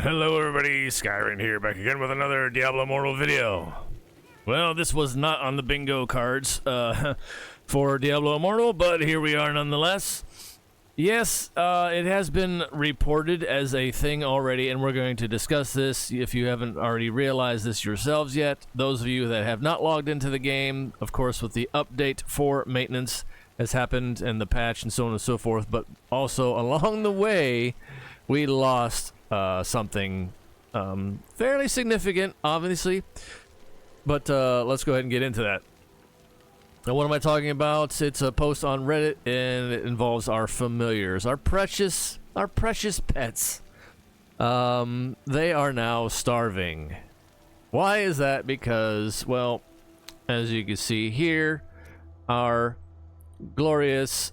Hello everybody, Skyrim here, back again with another Diablo Immortal video. Well, this was not on the bingo cards for Diablo Immortal, but here we are nonetheless. Yes, it has been reported as a thing already, and we're going to discuss this if you haven't already realized this yourselves yet. Those of you that have not logged into the game, of course, with the update for maintenance has happened and the patch and so on and so forth, but also along the way, we lost something fairly significant, obviously, but let's go ahead and get into that. Now, what am I talking about? It's a post on Reddit, and it involves our familiars, our precious pets. They are now starving. Why is that? Because, well, as you can see here, our glorious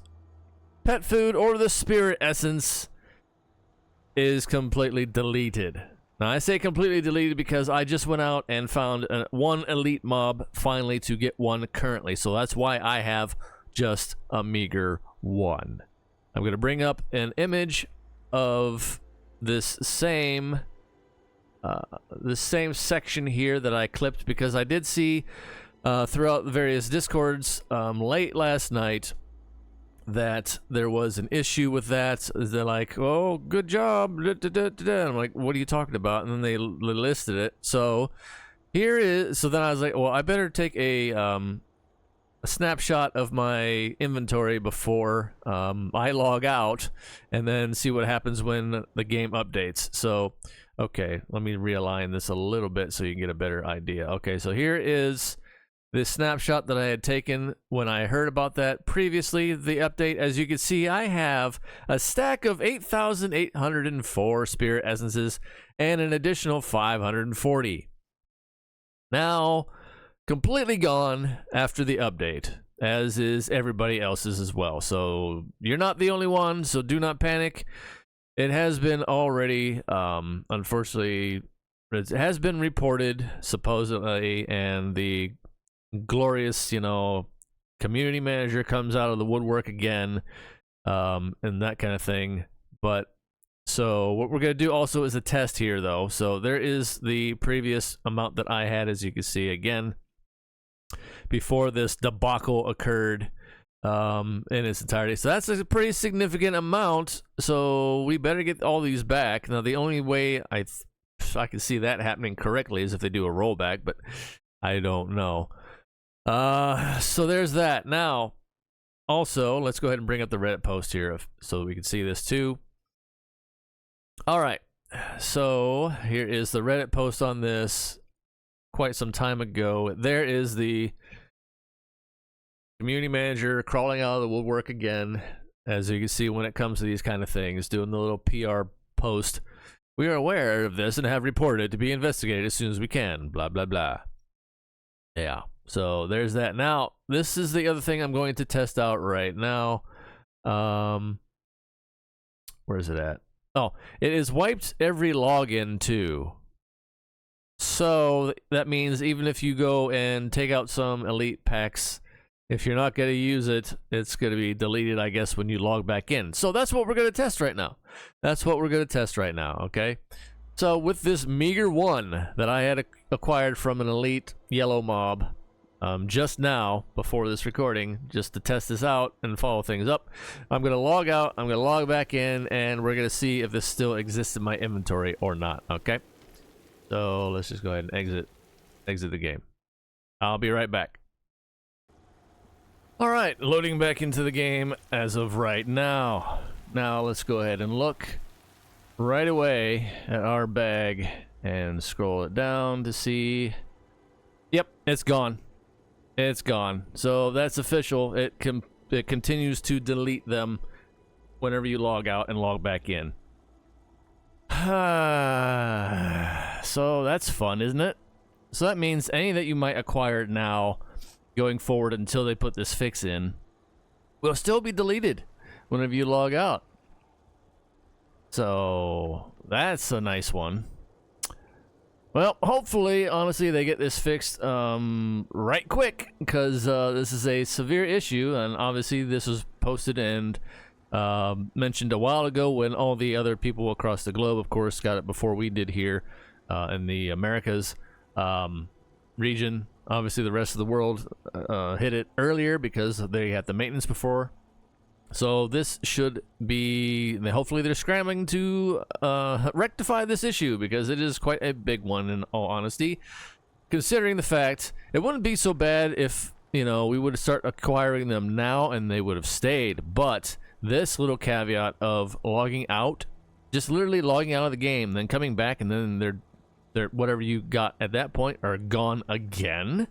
pet food, or the spirit essence, is completely deleted. Now, I say completely deleted because I just went out and found one elite mob finally to get one currently. So that's why I have just a meager one. I'm going to bring up an image of this same section here that I clipped, because I did see throughout the various discords late last night that there was an issue with that. They're like, oh, good job. I'm like, what are you talking about? And then they listed it. So here is, so then I was like, well, I better take a snapshot of my inventory before I log out, and then see what happens when the game updates. So, okay, let me realign this a little bit so you can get a better idea. Okay, so here is this snapshot that I had taken when I heard about that previously, the update. As you can see, I have a stack of 8,804 spirit essences and an additional 540. Now, completely gone after the update, as is everybody else's as well. So you're not the only one, so do not panic. It has been already, unfortunately, it has been reported, supposedly, and the glorious, community manager comes out of the woodwork again, and that kind of thing. But so what we're going to do also is a test here, though. So there is the previous amount that I had, as you can see, again, before this debacle occurred in its entirety. So that's a pretty significant amount, so we better get all these back. Now, the only way I can see that happening correctly is if they do a rollback, but I don't know. So there's that. Now, also, let's go ahead and bring up the Reddit post here so we can see this too. All right, so here is the Reddit post on this quite some time ago. There is the community manager crawling out of the woodwork again, as you can see when it comes to these kind of things, doing the little PR post. We are aware of this and have reported to be investigated as soon as we can, blah, blah, blah. Yeah. So there's that. Now, this is the other thing I'm going to test out right now. Where is it at? Oh, it is wiped every login too. So that means even if you go and take out some elite packs, if you're not going to use it, it's going to be deleted, I guess, when you log back in. So that's what we're going to test right now. Okay? So with this meager one that I had acquired from an elite yellow mob, just now, before this recording, just to test this out and follow things up, I'm going to log out, I'm going to log back in, and we're going to see if this still exists in my inventory or not, okay? So let's just go ahead and exit the game. I'll be right back. Alright, loading back into the game as of right now. Now let's go ahead and look right away at our bag and scroll it down to see. Yep, it's gone. It's gone. So that's official. It continues to delete them whenever you log out and log back in. So that's fun, isn't it? So that means any that you might acquire now going forward until they put this fix in will still be deleted whenever you log out. So that's a nice one. Well, hopefully, honestly, they get this fixed right quick, because this is a severe issue, and obviously this was posted and mentioned a while ago when all the other people across the globe, of course, got it before we did here in the Americas region. Obviously, the rest of the world hit it earlier because they had the maintenance before. So this should be, hopefully they're scrambling to rectify this issue because it is quite a big one in all honesty. Considering the fact, it wouldn't be so bad if, you know, we would start acquiring them now and they would have stayed. But this little caveat of logging out, just literally logging out of the game, then coming back and then they're whatever you got at that point are gone again.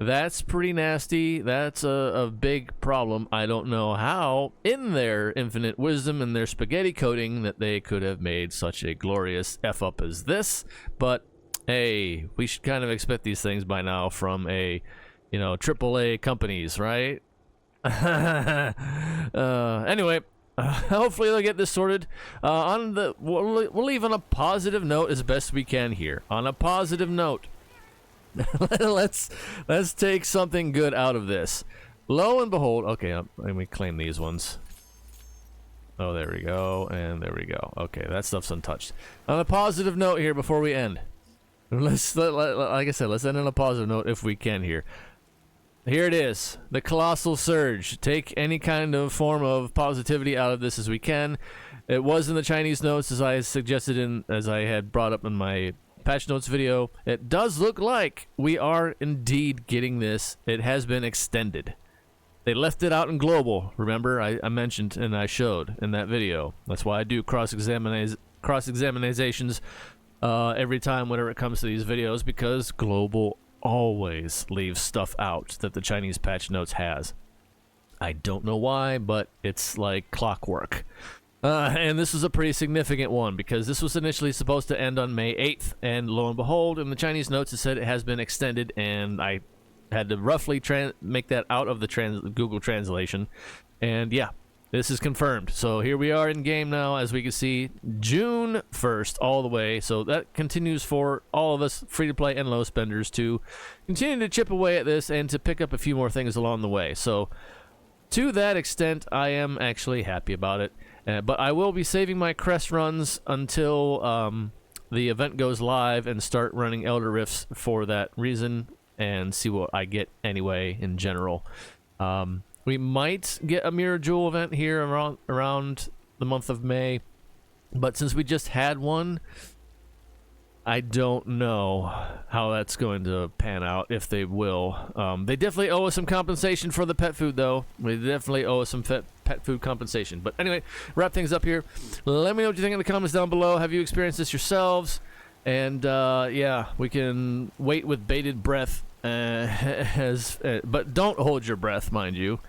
That's pretty nasty. That's a big problem. I don't know how, in their infinite wisdom and their spaghetti coating, that they could have made such a glorious F-up as this. But, hey, we should kind of expect these things by now from a, you know, AAA companies, right? Anyway, hopefully they'll get this sorted. We'll leave on a positive note as best we can here. On a positive note. let's take something good out of this. Lo and behold, okay, let me claim these ones. Oh, there we go, and there we go. Okay, that stuff's untouched. On a positive note here before we end, like I said, let's end on a positive note if we can here. Here it is, the Colossal Surge. Take any kind of form of positivity out of this as we can. It was in the Chinese notes, as I suggested as I had brought up in my patch notes video. It does look like we are indeed getting this. It has been extended. They left it out in global. Remember, I mentioned and I showed in that video. That's why I do cross-examinations every time whenever it comes to these videos, because global always leaves stuff out that the Chinese patch notes has. I don't know why, but it's like clockwork. And this is a pretty significant one because this was initially supposed to end on May 8th, and lo and behold, in the Chinese notes it said it has been extended, and I had to roughly make that out of the Google translation, and yeah, this is confirmed. So here we are in game now, as we can see, June 1st all the way. So that continues for all of us free-to-play and low spenders to continue to chip away at this and to pick up a few more things along the way. So to that extent, I am actually happy about it. But I will be saving my crest runs until the event goes live and start running Elder Rifts for that reason and see what I get anyway in general. We might get a Mirror Jewel event here around the month of May, but since we just had one, I don't know how that's going to pan out, if they will. They definitely owe us some compensation for the pet food, though. They definitely owe us some pet food compensation. But anyway, wrap things up here. Let me know what you think in the comments down below. Have you experienced this yourselves? And yeah, we can wait with bated breath, but don't hold your breath, mind you,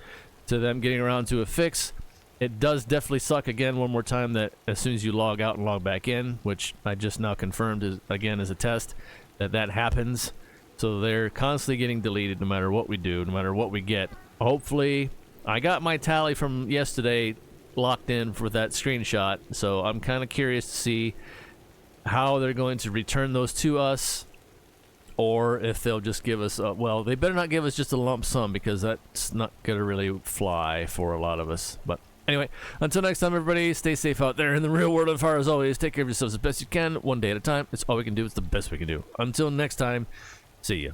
to them getting around to a fix. It does definitely suck, again, one more time, that as soon as you log out and log back in, which I just now confirmed as a test, that happens. So they're constantly getting deleted no matter what we do, no matter what we get. Hopefully, I got my tally from yesterday locked in for that screenshot, so I'm kind of curious to see how they're going to return those to us, or if they'll just give us well, they better not give us just a lump sum, because that's not gonna really fly for a lot of us. But anyway, until next time, everybody, stay safe out there in the real world. As far as always, take care of yourselves as best you can, one day at a time. It's all we can do. It's the best we can do. Until next time, see ya.